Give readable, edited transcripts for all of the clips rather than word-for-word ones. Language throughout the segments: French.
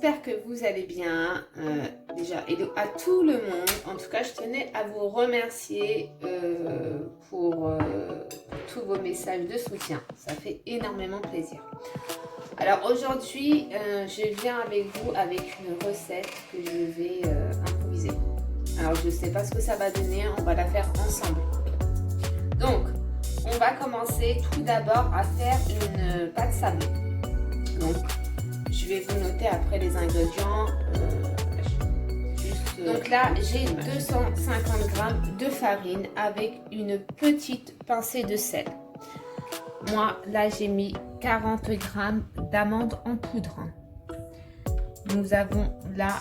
j'espère que vous allez bien. Déjà, hello à tout le monde. En tout cas, je tenais à vous remercier pour tous vos messages de soutien. Ça fait énormément plaisir. Alors aujourd'hui, je viens avec vous avec une recette que je vais improviser. Alors je ne sais pas ce que ça va donner, on va la faire ensemble. Donc, on va commencer tout d'abord à faire une pâte sablée. Donc, je vais vous noter après les ingrédients. Donc là, j'ai 250 g de farine avec une petite pincée de sel. Moi, là, j'ai mis 40 g d'amandes en poudre. Nous avons là,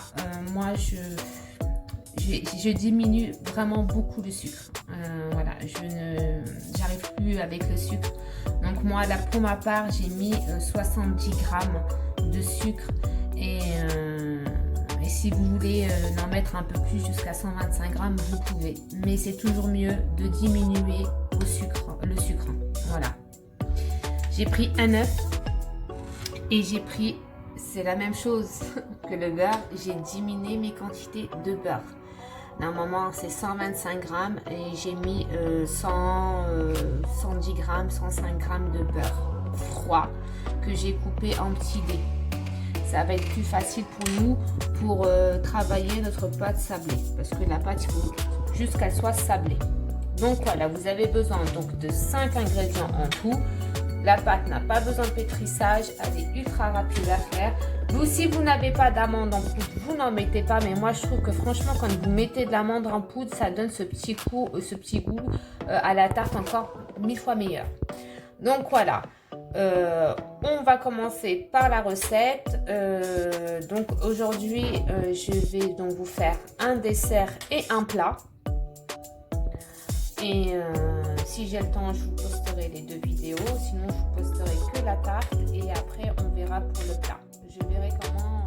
moi, je diminue vraiment beaucoup le sucre. Voilà, j'arrive plus avec le sucre. Donc moi, là, pour ma part, j'ai mis 70 g de sucre et si vous voulez en mettre un peu plus jusqu'à 125 g, vous pouvez. Mais c'est toujours mieux de diminuer le sucre. Voilà. J'ai pris un œuf et j'ai pris, c'est la même chose que le beurre, j'ai diminué mes quantités de beurre. Normalement, c'est 125 g et j'ai mis 110 g, 105 g de beurre froid que j'ai coupé en petits dés. Ça va être plus facile pour nous pour travailler notre pâte sablée parce que la pâte, il faut juste qu'elle soit sablée. Donc voilà, vous avez besoin donc de 5 ingrédients en tout. La pâte n'a pas besoin de pétrissage, elle est ultra rapide à faire. Vous, si vous n'avez pas d'amande en poudre, vous n'en mettez pas. Mais moi, je trouve que franchement, quand vous mettez de l'amande en poudre, ça donne ce petit goût à la tarte encore 1000 fois meilleur. Donc voilà, on va commencer par la recette. Donc aujourd'hui, je vais donc vous faire un dessert et un plat. Et si j'ai le temps, je vous posterai les deux vidéos. Sinon, je vous posterai que la tarte et après, on verra pour le plat. Je verrai comment...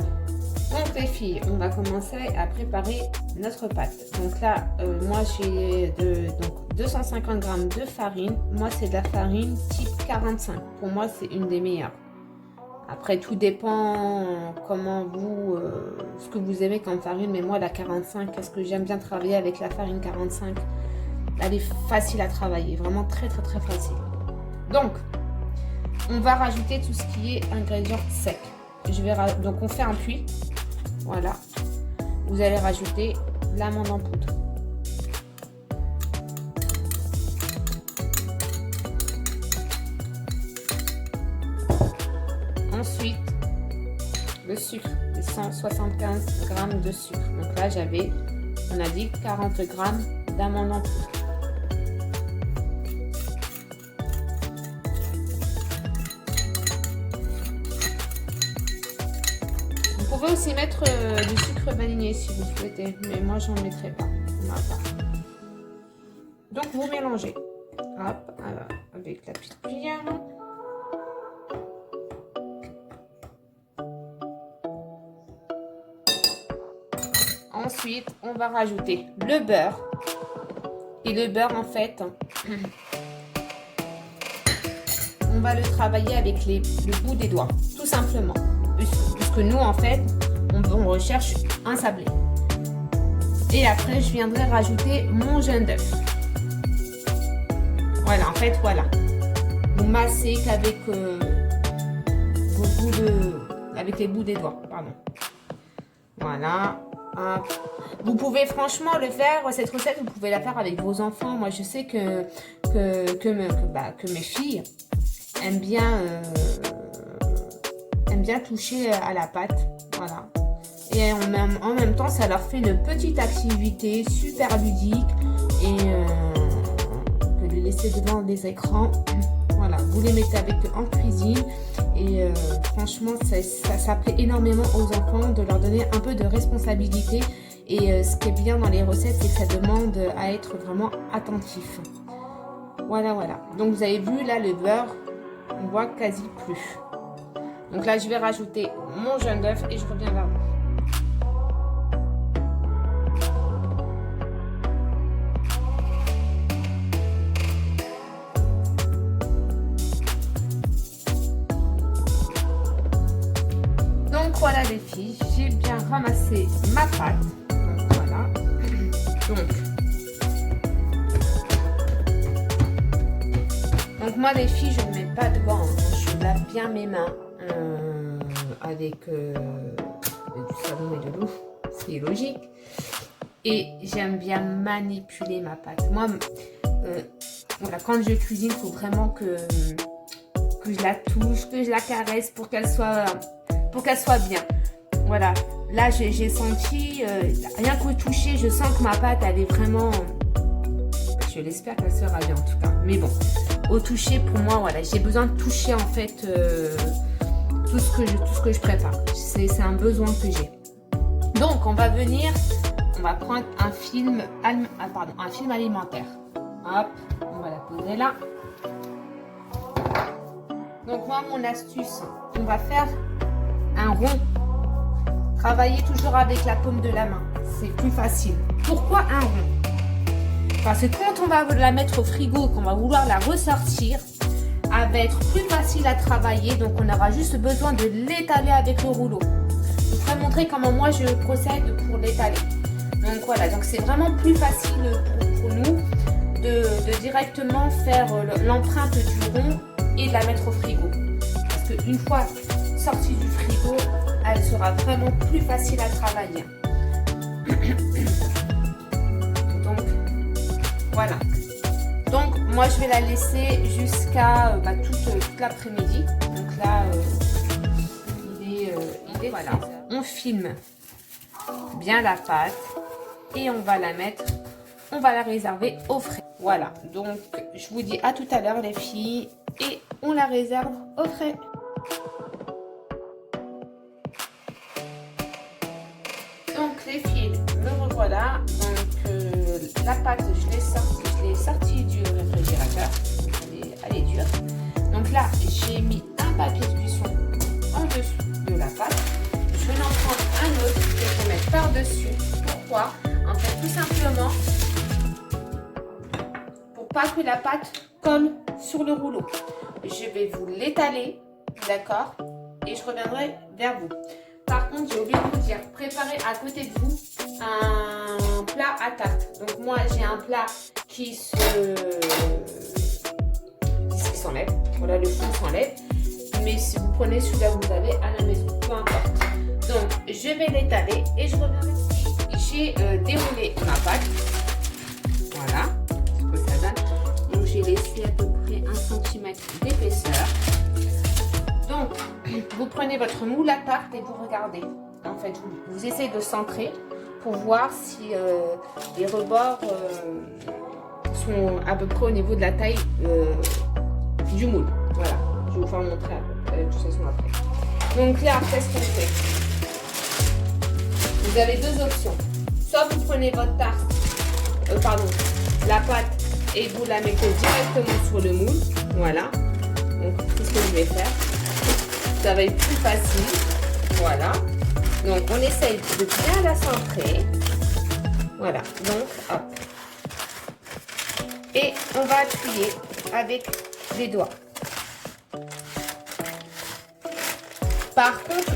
Donc les filles, on va commencer à préparer notre pâte. Donc là, moi j'ai 250 g de farine. Moi, c'est de la farine type 45. Pour moi, c'est une des meilleures. Après, tout dépend comment vous, ce que vous aimez comme farine. Mais moi, la 45, parce que j'aime bien travailler avec la farine 45. Elle est facile à travailler, vraiment très facile. Donc, on va rajouter tout ce qui est ingrédients secs. Donc, on fait un puits. Voilà. Vous allez rajouter l'amande en poudre. Ensuite, le sucre, les 175 g de sucre. Donc là, on a dit 40 g d'amande en poudre. Vous pouvez aussi mettre du sucre vanillé si vous souhaitez, mais moi j'en mettrai pas. Donc vous mélangez. Hop, avec la petite cuillère. Ensuite, on va rajouter le beurre. Et le beurre, en fait, on va le travailler avec le bout des doigts, tout simplement. Puisque nous, en fait, on recherche un sablé. Et après, je viendrai rajouter mon jaune d'œuf. Voilà, en fait, voilà. Vous massez qu'avec avec les bouts des doigts, pardon. Voilà. Vous pouvez franchement le faire, cette recette, vous pouvez la faire avec vos enfants. Moi, je sais que mes filles aiment bien toucher à la pâte. Voilà. Et en même temps, ça leur fait une petite activité super ludique et que de laisser devant des écrans. Voilà, vous les mettez avec eux en cuisine et franchement, ça plaît énormément aux enfants de leur donner un peu de responsabilité. Et ce qui est bien dans les recettes, c'est que ça demande à être vraiment attentif. Voilà. Donc vous avez vu là le beurre, on voit quasi plus. Donc là, je vais rajouter mon jaune d'œuf et je reviens vers vous. voilà les filles, j'ai bien ramassé ma pâte. Donc voilà. Donc moi les filles, je ne mets pas de gants. Je lave bien mes mains avec du savon et de l'eau. C'est logique. Et j'aime bien manipuler ma pâte. Moi, voilà, quand je cuisine, il faut vraiment que je la touche, que je la caresse pour qu'elle soit bien. Voilà, là j'ai senti, rien qu'au toucher, je sens que ma pâte elle est vraiment, je l'espère qu'elle sera bien en tout cas. Mais bon, au toucher pour moi, voilà, j'ai besoin de toucher en fait tout ce que je prépare. C'est un besoin que j'ai. Donc on va prendre un film alimentaire. Hop, on va la poser là. Donc moi, mon astuce, on va faire un rond. Travaillez toujours avec la paume de la main. C'est plus facile. Pourquoi un rond? Parce que quand on va la mettre au frigo, qu'on va vouloir la ressortir, elle va être plus facile à travailler. Donc on aura juste besoin de l'étaler avec le rouleau. Je vous ferai montrer comment moi je procède pour l'étaler. Donc voilà, donc c'est vraiment plus facile pour nous de directement faire l'empreinte du rond et de la mettre au frigo. Parce qu'une fois sortie du frigo, elle sera vraiment plus facile à travailler. Donc voilà. Donc moi je vais la laisser jusqu'à toute l'après-midi. Donc là il est voilà. On filme bien la pâte et on va la réserver au frais. Voilà, donc je vous dis à tout à l'heure les filles et on la réserve au frais. Donc les filles, me revoilà. Donc la pâte, je l'ai sortie du réfrigérateur. Elle est dure. Donc là, j'ai mis un papier de cuisson en dessous de la pâte. Je vais en prendre un autre que je vais mettre par-dessus. Pourquoi? En fait, tout simplement, pour pas que la pâte colle sur le rouleau. Je vais vous l'étaler, d'accord? Et je reviendrai vers vous. Par contre, j'ai oublié de vous dire, préparez à côté de vous un plat à tarte. Donc moi, j'ai un plat qui s'enlève. Voilà, le fond s'enlève. Mais si vous prenez celui-là que vous avez à la maison, peu importe. Donc, je vais l'étaler et je reviendrai. J'ai déroulé ma pâte. Voilà ce que ça donne. Donc, j'ai laissé à peu près 1 cm d'épaisseur. Donc, vous prenez votre moule à tarte et vous regardez. En fait, vous essayez de centrer pour voir si les rebords sont à peu près au niveau de la taille du moule. Voilà, je vais vous faire montrer de toute façon après. Donc là, qu'est-ce qu'on fait? Vous avez deux options. Soit vous prenez votre tarte, la pâte et vous la mettez directement sur le moule. Voilà. Donc c'est ce que je vais faire. Ça va être plus facile. Voilà. Donc on essaye de bien la centrer. Voilà. Donc hop. Et on va appuyer avec les doigts. Par contre,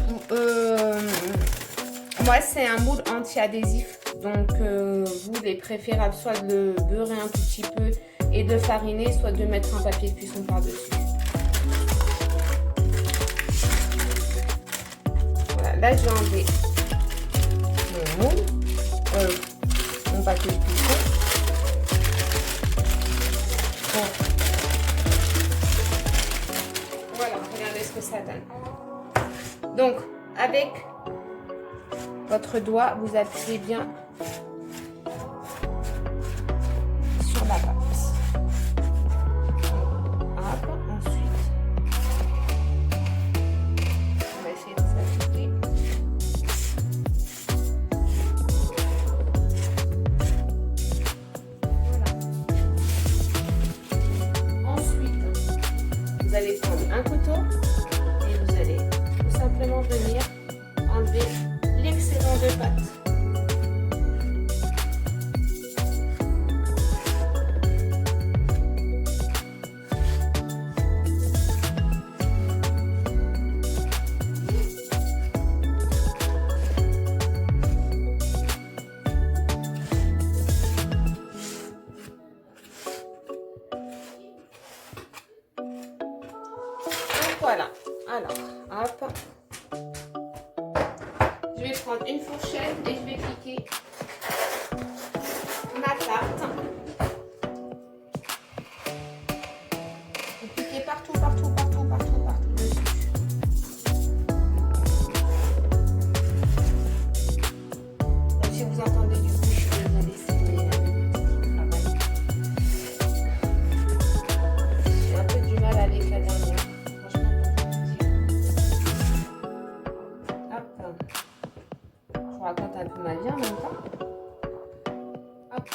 moi c'est un moule anti-adhésif. Donc vous, il est préférable soit de le beurrer un tout petit peu et de fariner, soit de mettre un papier de cuisson par-dessus. Voilà, là je vais enlever mon moule, mon papier de cuisson. Bon. Voilà, regardez ce que ça donne. Donc, avec votre doigt, vous appuyez bien sur la pâte. Hop, ensuite, on va essayer de s'appliquer. Voilà. Ensuite, vous allez prendre un couteau et vous allez tout simplement venir enlever l'excédent de pâte. Je vais prendre une fourchette et je vais piquer ma tarte. Piquer partout dessus. Donc, si vous entendez du bruit, je vais vous laisser le petit travail. J'ai un peu du mal avec la dernière. Hop. Je vous raconte un peu ma vie en même temps. Hop.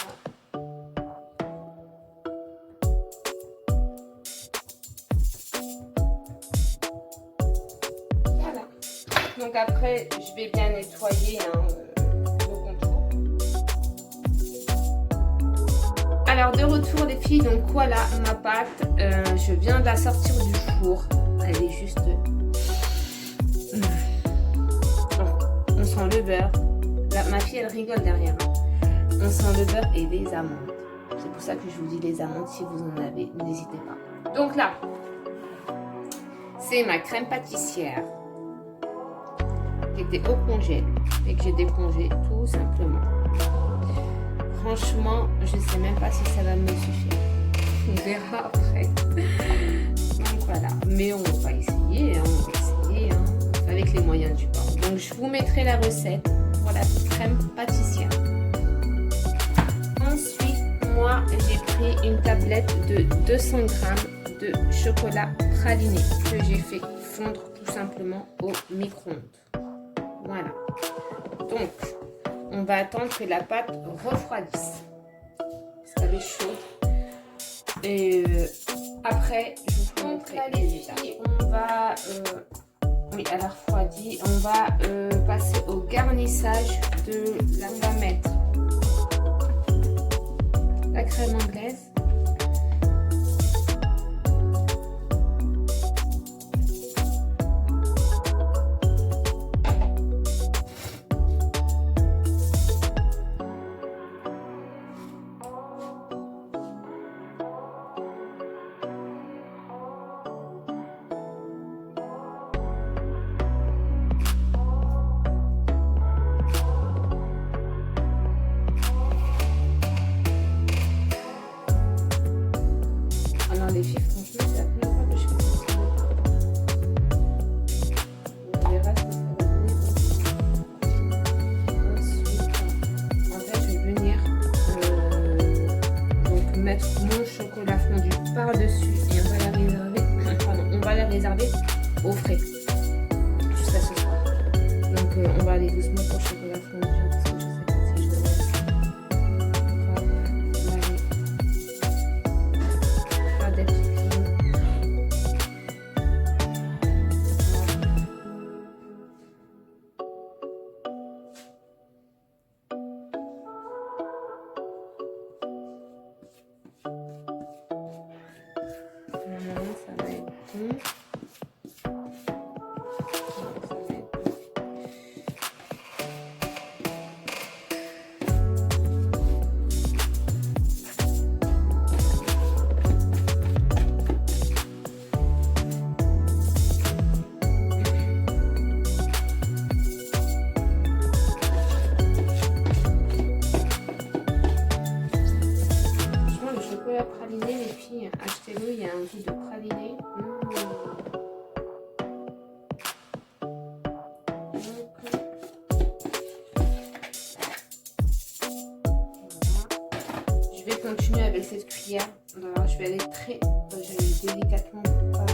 Voilà. Donc après, je vais bien nettoyer le contour. Alors de retour les filles, donc voilà ma pâte. Je viens de la sortir du four. Elle est juste... On sent le beurre. Là, ma fille, elle rigole derrière. On sent le beurre et les amandes. C'est pour ça que je vous dis les amandes. Si vous en avez, n'hésitez pas. Donc là, c'est ma crème pâtissière qui était au congèle et que j'ai décongé tout simplement. Franchement, je ne sais même pas si ça va me suffire. On verra après. Donc voilà. Mais on va essayer. On va essayer avec les moyens du bord. Donc je vous mettrai la recette pour la crème pâtissière. Ensuite, moi j'ai pris une tablette de 200 g de chocolat praliné que j'ai fait fondre tout simplement au micro-ondes. Voilà. Donc, on va attendre que la pâte refroidisse. Parce qu'elle est chaude. Et après, je vous montrerai les filles. On va... oui, elle a refroidi. On va passer au garnissage de la... On va mettre la crème anglaise. Les filles, franchement, c'est la première fois que je fais ça. On verra ce que ça va donner. Ensuite, en fait, je vais venir donc mettre mon chocolat fondu par-dessus et on va la réserver. Pardon, on va la réserver au frais jusqu'à ce soir. Donc, on va aller doucement pour le chocolat fondu parce que je sais pas si je dois. Ça va être bon. Praliné, les filles, achetez-le, il y a un goût de praliné. Je vais continuer avec cette cuillère. Alors, je vais aller très délicatement pour pas.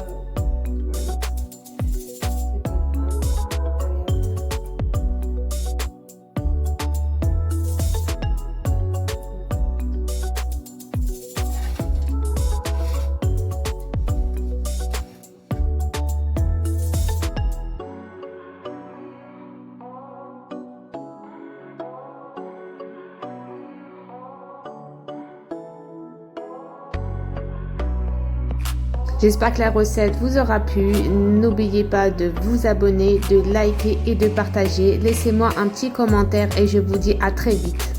J'espère que la recette vous aura plu. N'oubliez pas de vous abonner, de liker et de partager. Laissez-moi un petit commentaire et je vous dis à très vite.